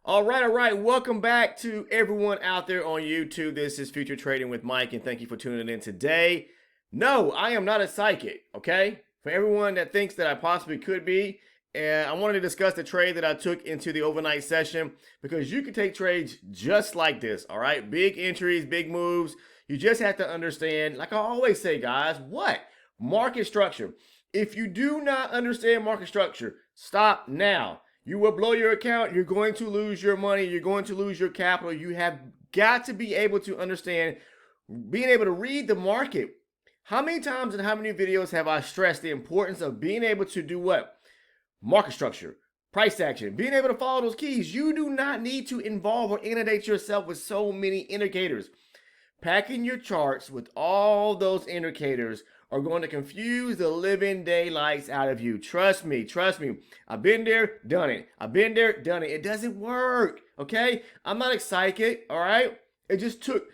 All right. Welcome back to everyone out there on YouTube. This is Future Trading with Mike, and thank you for tuning in today. No, I am not a psychic, okay? For everyone that thinks that I possibly could be, and I wanted to discuss the trade that I took into the overnight session because you can take trades just like this, all right? Big entries, big moves. You just have to understand, like I always say, guys, what? Market structure. If you do not understand market structure, stop now. You will blow your account. You're going to lose your money. You're going to lose your capital. You have got to be able to understand, being able to read the market. How many times and how many videos have I stressed the importance of being able to do what? Market structure, price action, being able to follow those keys. You do not need to involve or inundate yourself with so many indicators. Packing your charts with all those indicators are going to confuse the living daylights out of you. Trust me. I've been there, done it. It doesn't work, okay? I'm not a psychic, all right? It just took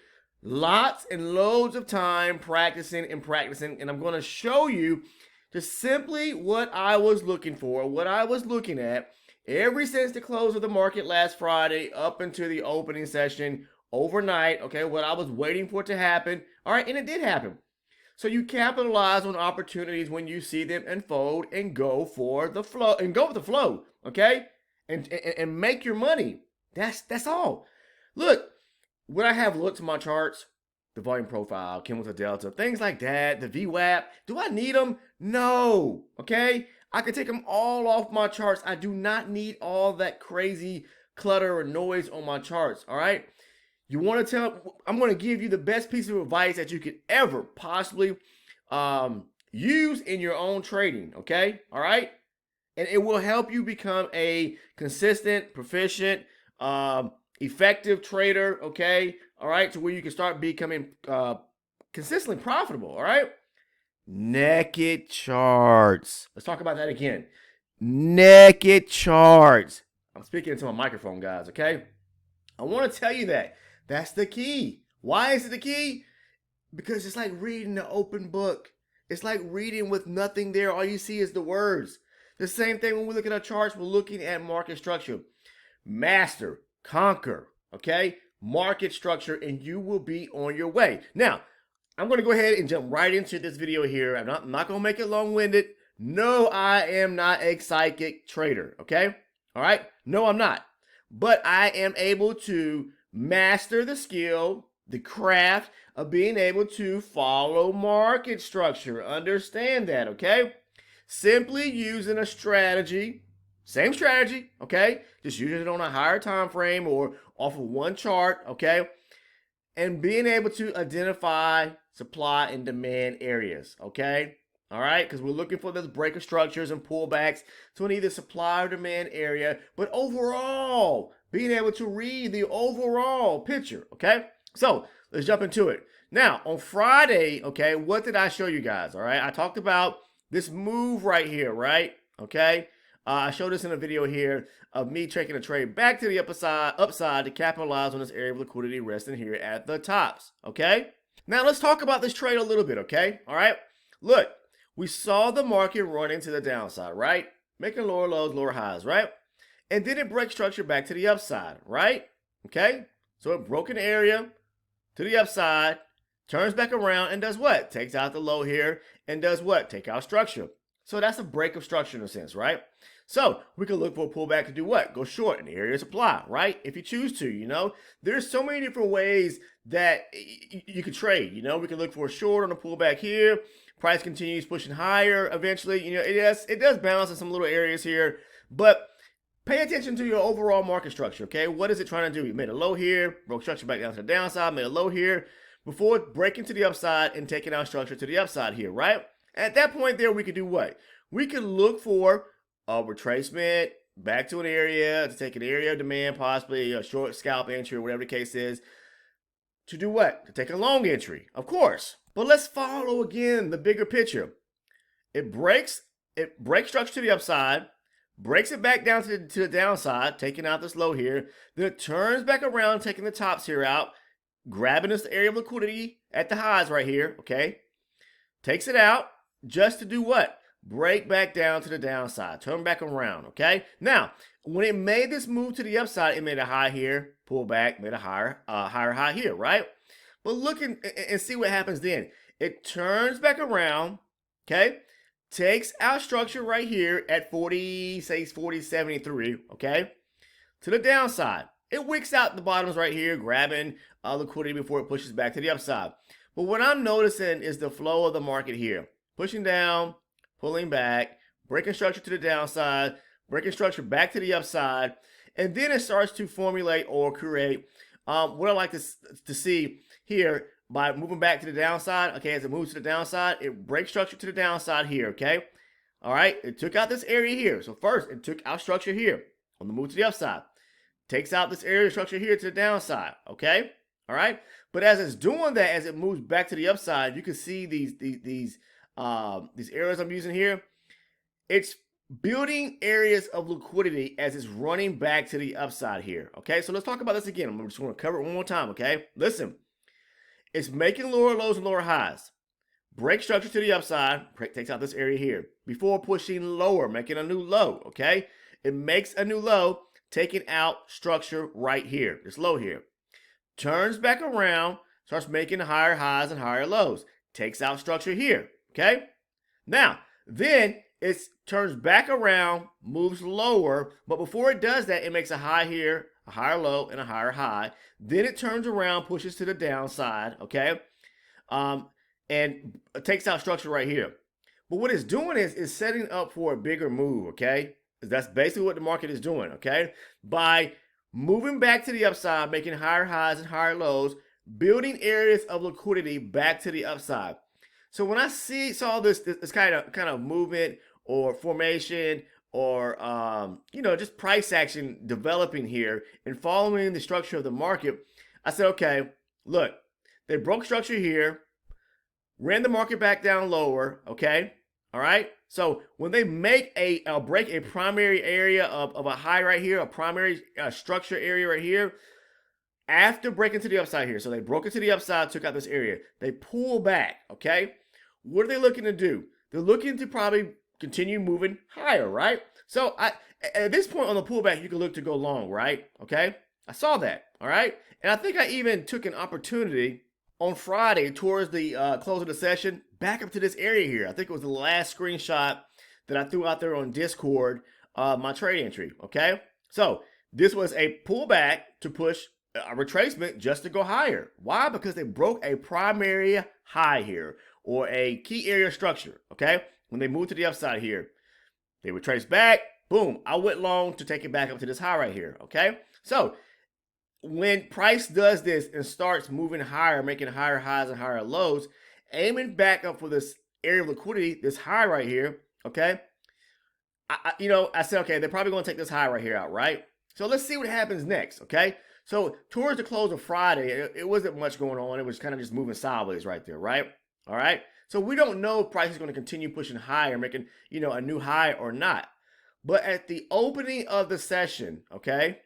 lots and loads of time practicing, and I'm going to show you just simply what I was looking for, what I was looking at ever since the close of the market last Friday up into the opening session overnight, okay, what I was waiting for it to happen, all right, and it did happen. So you capitalize on opportunities when you see them unfold and go for the flow and go with the flow, okay? And make your money. That's all. Look, when I have looked at my charts, the volume profile, chemical delta, things like that, the VWAP, do I need them? No, okay? I can take them all off my charts. I do not need all that crazy clutter or noise on my charts, all right? You want to tell, I'm going to give you the best piece of advice that you could ever possibly use in your own trading, okay? All right? And it will help you become a consistent, proficient, effective trader, okay? All right? To where you can start becoming consistently profitable, all right? Naked charts. Let's talk about that again. Naked charts. I'm speaking into my microphone, guys, okay? I want to tell you that. That's the key. Why is it the key? Because it's like reading an open book. It's like reading with nothing there. All you see is the words. The same thing when we look at our charts, we're looking at market structure. Master, conquer, okay? Market structure, and you will be on your way. Now, I'm going to go ahead and jump right into this video here. I'm not going to make it long-winded. No, I am not a psychic trader, okay? All right? No, I'm not. But I am able to master the skill, the craft of being able to follow market structure. Understand that, okay? Simply using a strategy, same strategy, okay? Just using it on a higher time frame or off of one chart, okay? And being able to identify supply and demand areas, okay? All right, because we're looking for those breaker structures and pullbacks to an either supply or demand area, but overall, being able to read the overall picture, okay? So let's jump into it. Now, on Friday, okay, what did I show you guys, all right? I talked about this move right here, right? Okay, I showed this in a video here of me taking a trade back to the upside to capitalize on this area of liquidity resting here at the tops, okay? Now, let's talk about this trade a little bit, okay? All right, look. We saw the market running to the downside, right? Making lower lows, lower highs, right? And then it breaks structure back to the upside, right? Okay? So it broke an area to the upside, turns back around and does what? Takes out the low here and does what? Take out structure. So that's a break of structure in a sense, right? So we can look for a pullback to do what? Go short in the area of supply, right? If you choose to, you know, there's so many different ways that you could trade. You know, we can look for a short on a pullback here. Price continues pushing higher eventually. You know, it does bounce in some little areas here, but pay attention to your overall market structure, okay? What is it trying to do? You made a low here, broke structure back down to the downside, made a low here before breaking to the upside and taking out structure to the upside here, right? At that point there, we could do what? We could look for a retracement back to an area to take an area of demand, possibly a short scalp entry or whatever the case is. To do what? To take a long entry, of course. But let's follow again the bigger picture. It breaks structure to the upside, breaks it back down to the downside, taking out this low here. Then it turns back around, taking the tops here out, grabbing this area of liquidity at the highs right here, okay? Takes it out just to do what? Break back down to the downside, turn back around, okay? Now, When it made this move to the upside, it made a high here, pull back, made a higher high here, right? But look and see what happens then. It turns back around, okay? Takes out structure right here at 40, say 40.73, okay? To the downside. It wicks out the bottoms right here, grabbing liquidity before it pushes back to the upside. But what I'm noticing is the flow of the market here. Pushing down, pulling back, breaking structure to the downside, breaking structure back to the upside, and then it starts to formulate or create what I like to see here by moving back to the downside. Okay, as it moves to the downside, it breaks structure to the downside here, okay? All right, it took out this area here. So first, it took out structure here on the move to the upside. Takes out this area structure here to the downside, okay? All right, but as it's doing that, as it moves back to the upside, you can see these areas I'm using here. It's building areas of liquidity as it's running back to the upside here, okay? So let's talk about this again. I'm just going to cover it one more time, okay? Listen, it's making lower lows and lower highs. Break structure to the upside, takes out this area here. Before pushing lower, making a new low, okay? It makes a new low, taking out structure right here, this low here. Turns back around, starts making higher highs and higher lows. Takes out structure here, okay? Now, then it turns back around, moves lower, but before it does that, it makes a high here, a higher low, and a higher high. Then it turns around, pushes to the downside, okay? And takes out structure right here. But what it's doing is setting up for a bigger move, okay? That's basically what the market is doing, okay? By moving back to the upside, making higher highs and higher lows, building areas of liquidity back to the upside. So when I saw this kind of movement or formation or just price action developing here and following the structure of the market, I said, okay, look, they broke structure here, ran the market back down lower, okay? All right? So when they make break a primary area of a high right here, a primary structure area right here, after breaking to the upside here, so they broke it to the upside, took out this area, they pull back, okay? What are they looking to do? They're looking to probably continue moving higher, right? So at this point on the pullback, you can look to go long, right? Okay? I saw that, all right? And I think I even took an opportunity on Friday towards the close of the session, back up to this area here. I think it was the last screenshot that I threw out there on Discord, my trade entry, okay? So this was a pullback to push a retracement just to go higher. Why? Because they broke a primary high here or a key area structure, okay? When they moved to the upside here, they would trace back, boom, I went long to take it back up to this high right here, okay? So when price does this and starts moving higher, making higher highs and higher lows, aiming back up for this area of liquidity, this high right here, okay? I said, okay, they're probably going to take this high right here out, right? So let's see what happens next, okay? So towards the close of Friday, it wasn't much going on. It was kind of just moving sideways right there, right? All right? So we don't know if price is going to continue pushing higher, making, a new high or not. But at the opening of the session, okay,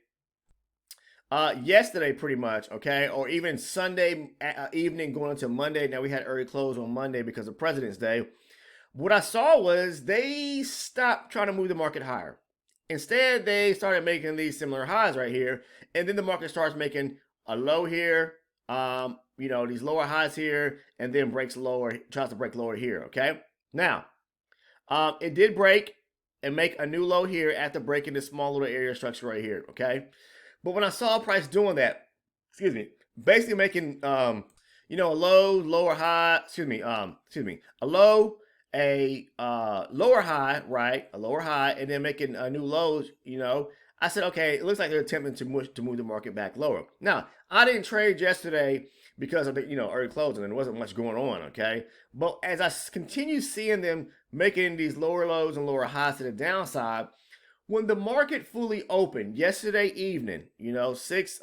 yesterday pretty much, okay, or even Sunday evening going into Monday. Now we had early close on Monday because of President's Day. What I saw was they stopped trying to move the market higher. Instead, they started making these similar highs right here, and then the market starts making a low here, these lower highs here, and then breaks lower, tries to break lower here, okay? Now, it did break and make a new low here after breaking this small little area structure right here, okay? But when I saw price doing that, basically making, a low, lower high, a low, a lower high, right? A lower high, and then making a new lows, I said, okay, it looks like they're attempting to move the market back lower. Now, I didn't trade yesterday because of the, early closing, and there wasn't much going on, okay? But as I continue seeing them making these lower lows and lower highs to the downside, when the market fully opened yesterday evening, 6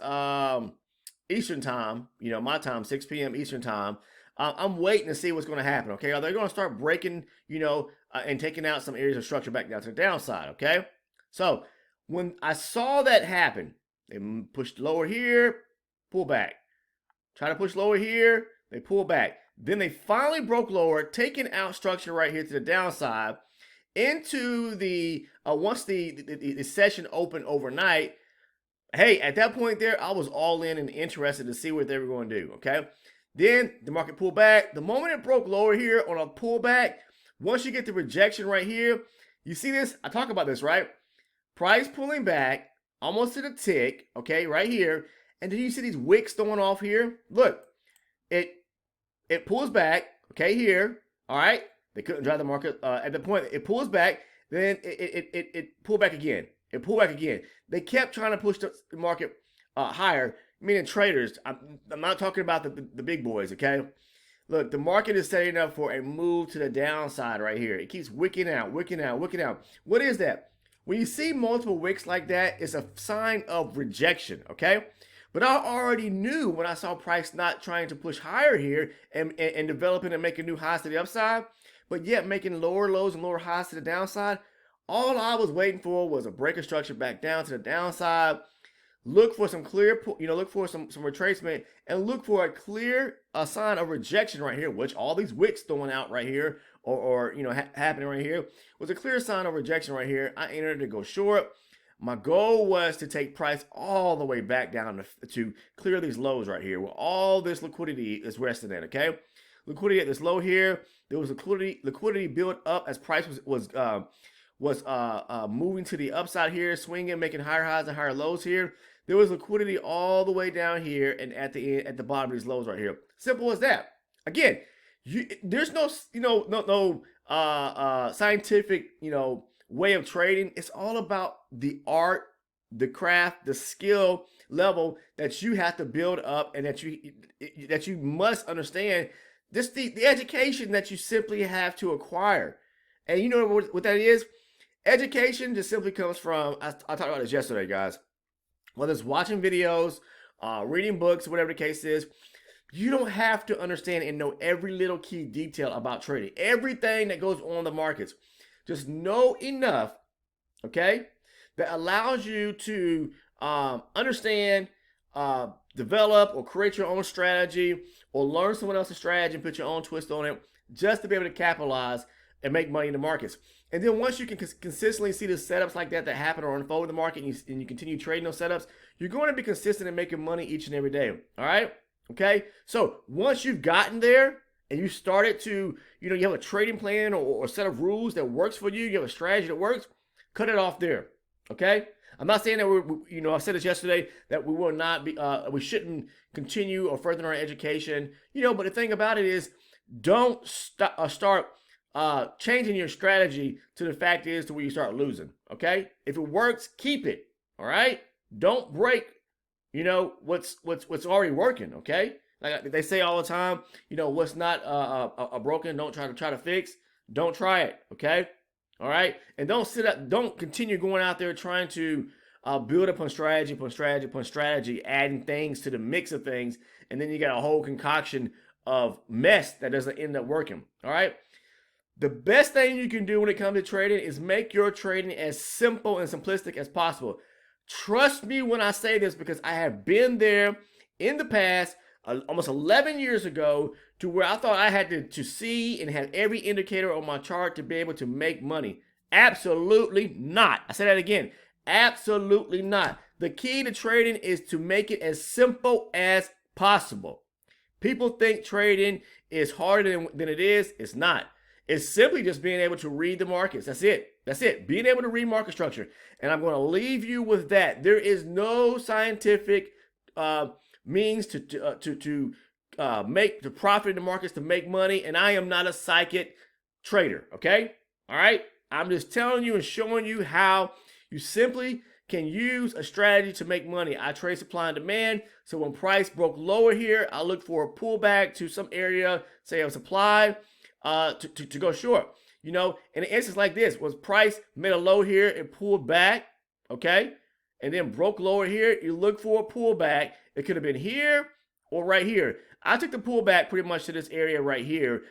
Eastern time, my time, 6 p.m. Eastern time, I'm waiting to see what's going to happen, okay? Are they going to start breaking, and taking out some areas of structure back down to the downside, okay? So when I saw that happen, they pushed lower here, pull back. Try to push lower here, they pull back. Then they finally broke lower, taking out structure right here to the downside. into the once the session opened overnight, hey, at that point there, I was all in and interested to see what they were going to do. Okay, then the market pulled back. The moment it broke lower here on a pullback, once you get the rejection right here, you see this. I talk about this, right? Price pulling back almost to the tick. Okay, right here, and then you see these wicks throwing off here. Look, it pulls back. Okay, here. All right. They couldn't drive the market at the point. It pulls back. Then it pulled back again. It pulled back again. They kept trying to push the market higher, meaning traders. I'm not talking about the big boys, okay? Look, the market is setting up for a move to the downside right here. It keeps wicking out, wicking out, wicking out. What is that? When you see multiple wicks like that, it's a sign of rejection, okay? But I already knew when I saw price not trying to push higher here and developing and making new highs to the upside, but yet making lower lows and lower highs to the downside, all I was waiting for was a break of structure back down to the downside. Look for some clear, look for some retracement and look for a clear sign of rejection right here, which all these wicks throwing out right here or happening right here was a clear sign of rejection right here. I entered to go short. My goal was to take price all the way back down to clear these lows right here where all this liquidity is resting at, okay? Liquidity at this low here. There was liquidity built up as price was moving to the upside here, swinging, making higher highs and higher lows here. There was liquidity all the way down here and at the end, at the bottom of these lows right here. Simple as that. Again, there's no scientific way of trading. It's all about the art, the craft, the skill level that you have to build up and that you must understand. This the education that you simply have to acquire. And you know what that is? Education just simply comes from, I talked about this yesterday, guys. Whether it's watching videos, reading books, whatever the case is, you don't have to understand and know every little key detail about trading. Everything that goes on in the markets. Just know enough, okay, that allows you to understand, develop, or create your own strategy, or learn someone else's strategy and put your own twist on it, just to be able to capitalize and make money in the markets. And then once you can consistently see the setups like that happen or unfold in the market, and you continue trading those setups, you're going to be consistent in making money each and every day. All right? Okay? So once you've gotten there and you started to, you have a trading plan or a set of rules that works for you, you have a strategy that works, cut it off there. Okay? I'm not saying that I said this yesterday, that we will not be, we shouldn't continue or further our education, but the thing about it is, don't start changing your strategy to the fact is to where you start losing. Okay, if it works, keep it. All right, don't break. What's already working. Okay, like they say all the time. What's not broken, don't try to fix. Don't try it. Okay, all right, and don't continue going out there trying to build upon strategy, adding things to the mix of things, and then you got a whole concoction of mess that doesn't end up working. All right. The best thing you can do when it comes to trading is make your trading as simple and simplistic as possible. Trust me when I say this, because I have been there in the past, almost 11 years ago, to where I thought I had to see and have every indicator on my chart to be able to make money. Absolutely not. I say that again. Absolutely not. The key to trading is to make it as simple as possible. People think trading is harder than it is. It's not. It's simply just being able to read the markets. That's it. That's it. Being able to read market structure. And I'm going to leave you with that. There is no scientific means to profit in the markets, to make money. And I am not a psychic trader. Okay. All right. I'm just telling you and showing you how you simply can use a strategy to make money. I trade supply and demand. So when price broke lower here, I look for a pullback to some area, say of supply, to go short. In an instance like this, was price made a low here and pulled back, okay, and then broke lower here, you look for a pullback. It could have been here or right here. I took the pullback pretty much to this area right here.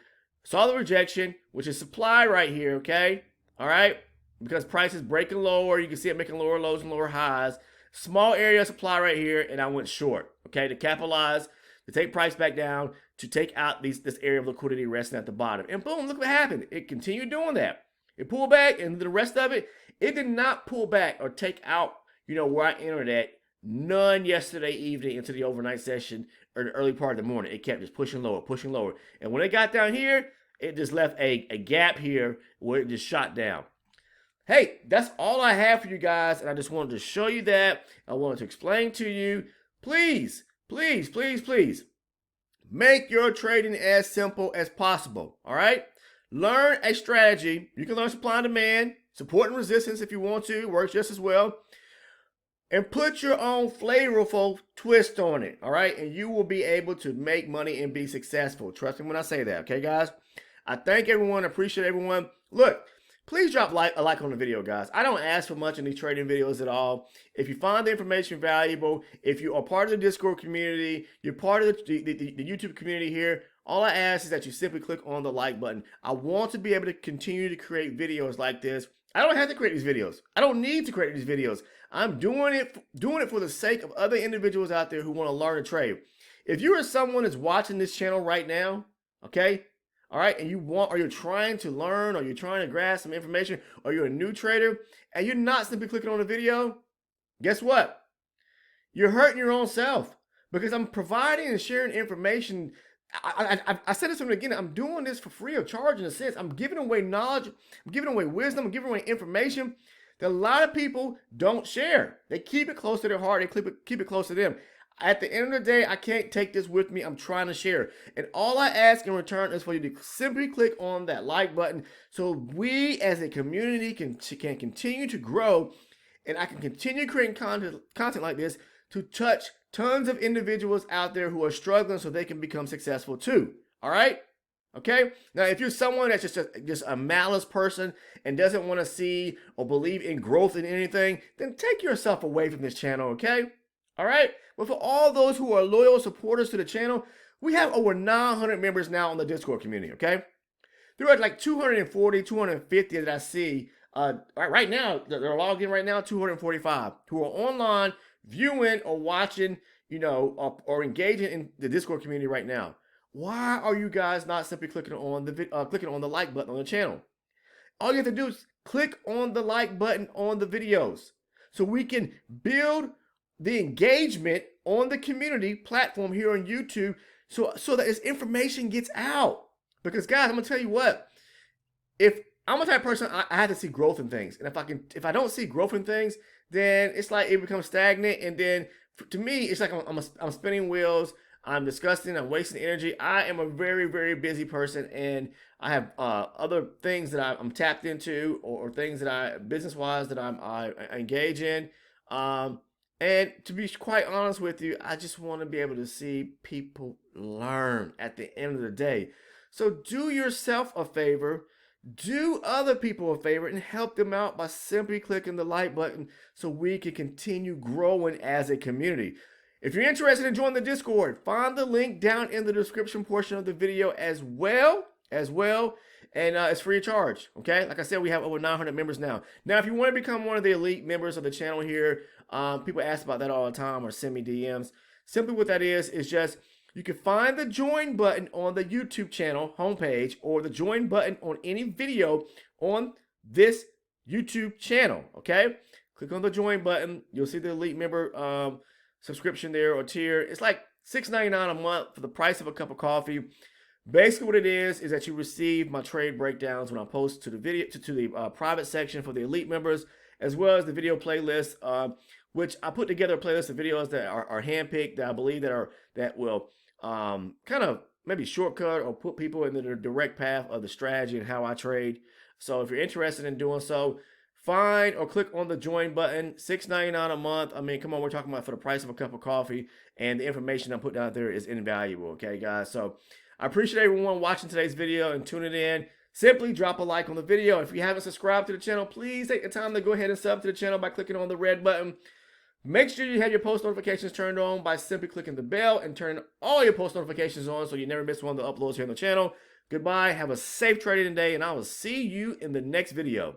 Saw the rejection, which is supply right here, okay, all right, because price is breaking lower. You can see it making lower lows and lower highs. Small area of supply right here, and I went short, okay, to capitalize, to take price back down, to take out this area of liquidity resting at the bottom. And boom, look what happened. It continued doing that. It pulled back, and the rest of it, it did not pull back or take out, where I entered at. None yesterday evening into the overnight session or the early part of the morning. It kept just pushing lower, pushing lower. And when it got down here, it just left a gap here where it just shot down. Hey, that's all I have for you guys, and I just wanted to show you that. I wanted to explain to you. Please, please, please, please, make your trading as simple as possible, all right? Learn a strategy. You can learn supply and demand, support and resistance if you want to. It works just as well. And put your own flavorful twist on it, all right? And you will be able to make money and be successful. Trust me when I say that, okay, guys? I thank everyone. Appreciate everyone. Look, please drop a like on the video, guys. I don't ask for much in these trading videos at all. If you find the information valuable, if you are part of the Discord community, you're part of the YouTube community here, all I ask is that you simply click on the like button. I want to be able to continue to create videos like this. I don't have to create these videos. I don't need to create these videos. I'm doing it for the sake of other individuals out there who want to learn to trade. If you are someone that's watching this channel right now, okay, all right, and you're trying to learn, or you're trying to grasp some information, or you're a new trader, and you're not simply clicking on the video, guess what? You're hurting your own self, because I'm providing and sharing information. I said this from the beginning. I'm doing this for free of charge in a sense. I'm giving away knowledge. I'm giving away wisdom. I'm giving away information that a lot of people don't share. They keep it close to their heart. They keep it close to them. At the end of the day, I can't take this with me. I'm trying to share. And all I ask in return is for you to simply click on that like button so we as a community can continue to grow, and I can continue creating content like this to touch tons of individuals out there who are struggling so they can become successful too. All right? Okay? Now, if you're someone that's just a malice person and doesn't want to see or believe in growth in anything, then take yourself away from this channel, okay? All right? But for all those who are loyal supporters to the channel, we have over 900 members now on the Discord community, okay? There are like 240, 250 that I see right now. They're logged in right now, 245, who are online viewing or watching, or engaging in the Discord community right now. Why are you guys not simply clicking on the like button on the channel? All you have to do is click on the like button on the videos so we can build the engagement on the community platform here on YouTube so that this information gets out. Because guys, I'm gonna tell you what, if I'm a type of person, I have to see growth in things. And if I don't see growth in things, then it's like it becomes stagnant. And then to me, it's like I'm spinning wheels. I'm disgusting. I'm wasting energy. I am a very, very busy person, and I have other things that I'm tapped into, or things that business-wise, that I engage in. And to be quite honest with you, I just want to be able to see people learn at the end of the day. So do yourself a favor, do other people a favor, and help them out by simply clicking the like button so we can continue growing as a community. If you're interested in joining the Discord, find the link down in the description portion of the video as well. And it's free of charge, okay? Like I said, we have over 900 members now. Now, if you want to become one of the elite members of the channel here, people ask about that all the time or send me DMs. Simply what that is just you can find the join button on the YouTube channel homepage, or the join button on any video on this YouTube channel, okay? Click on the join button. You'll see the elite member subscription there, or tier. It's like $6.99 a month for the price of a cup of coffee. Basically what it is that you receive my trade breakdowns when I post to the video to the private section for the elite members, as well as the video playlist, which I put together a playlist of videos that are handpicked, that I believe that will kind of maybe shortcut or put people in the direct path of the strategy and how I trade. So if you're interested in doing so, find or click on the join button. $6.99 a month. I mean, come on, we're talking about for the price of a cup of coffee, and the information I put down there is invaluable, okay, guys? So I appreciate everyone watching today's video and tuning in. Simply drop a like on the video. If you haven't subscribed to the channel, please take the time to go ahead and sub to the channel by clicking on the red button. Make sure you have your post notifications turned on by simply clicking the bell, and turn all your post notifications on so you never miss one of the uploads here on the channel. Goodbye. Have a safe trading day, and I will see you in the next video.